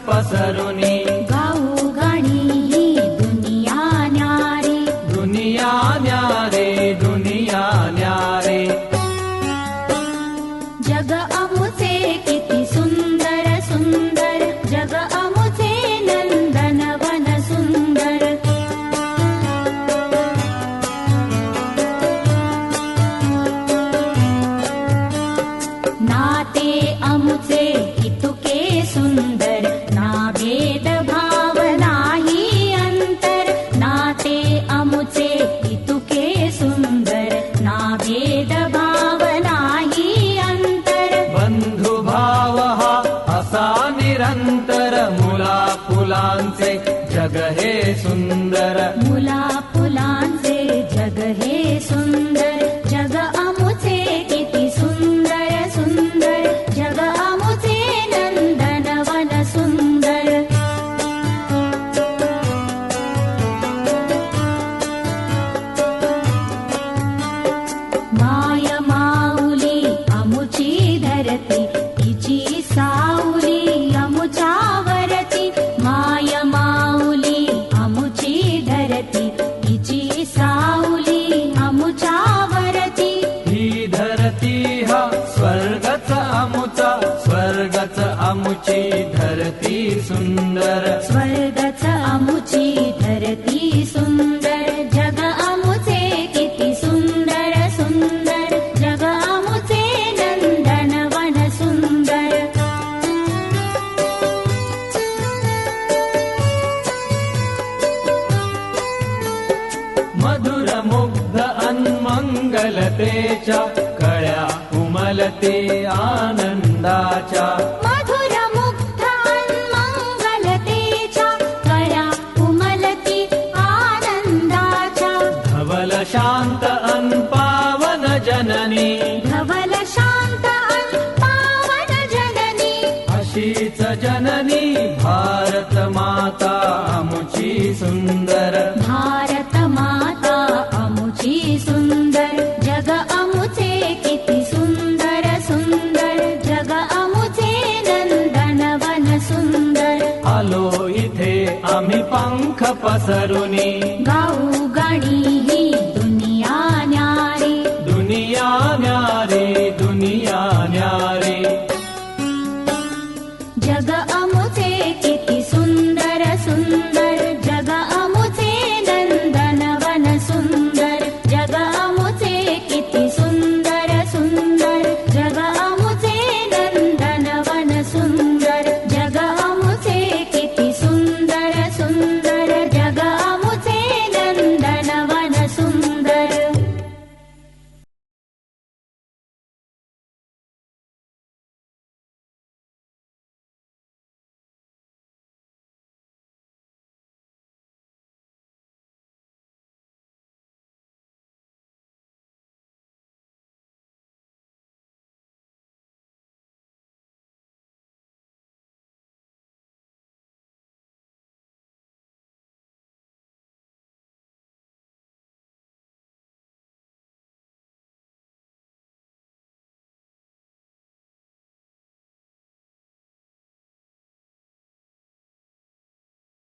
पसरुनी गाऊ गाणी ही दुनिया न्यारे दुनिया न्यारे दुनिया न्यारे जग अमुचे किती सुंदर सुंदर जग अमुचे नंदनवन सुंदर नाते अमुचे इतुके सुंदर ना भेद भाव नाही अंतर नाते अमुचे इतुके सुंदर ना भेद भाव नाही अंतर बंधुभाव हा असा निरंतर मुला फुलांचे जग हे सुंदर मुला फुलांचे जग हे सुंदर जग अमुचे किती सुंदर सुंदर जग अमुचे नंदनवन सुंदर माय माऊली अमुची धरती तिची सावली अमुच्यावरती माय माऊली अमुची धरती तिची सावली अमुच्यावरती ही धरती हा स्वर्गच अमुचा स्वर्गच अमुची धरती सुंदर स्वर्गच अमुची धरती सुंदर जग अमुचे किती सुंदर सुंदर जग अमुचे नंदनवन सुंदर मधुर मुग्ध अन्मंगलतेच्या कळ्या उमलते आनंदाच्या मधुर मुग्ध मंगलतेच्या कळ्या उमलती आनंदाच्या धवल शांत अन पावन जननी धवल शांत अन पावन जननी अशीच जननी भारत माता अमुची सुंदर भारत माता अमुची सुंदर जग अमुचे किती सुंदर सुंदर जग अमुचे नंदनवन सुंदर आलो इथे आम्ही पंख पसरुनी गाऊ गाणी ही दुनिया न्यारे दुनिया न्यारे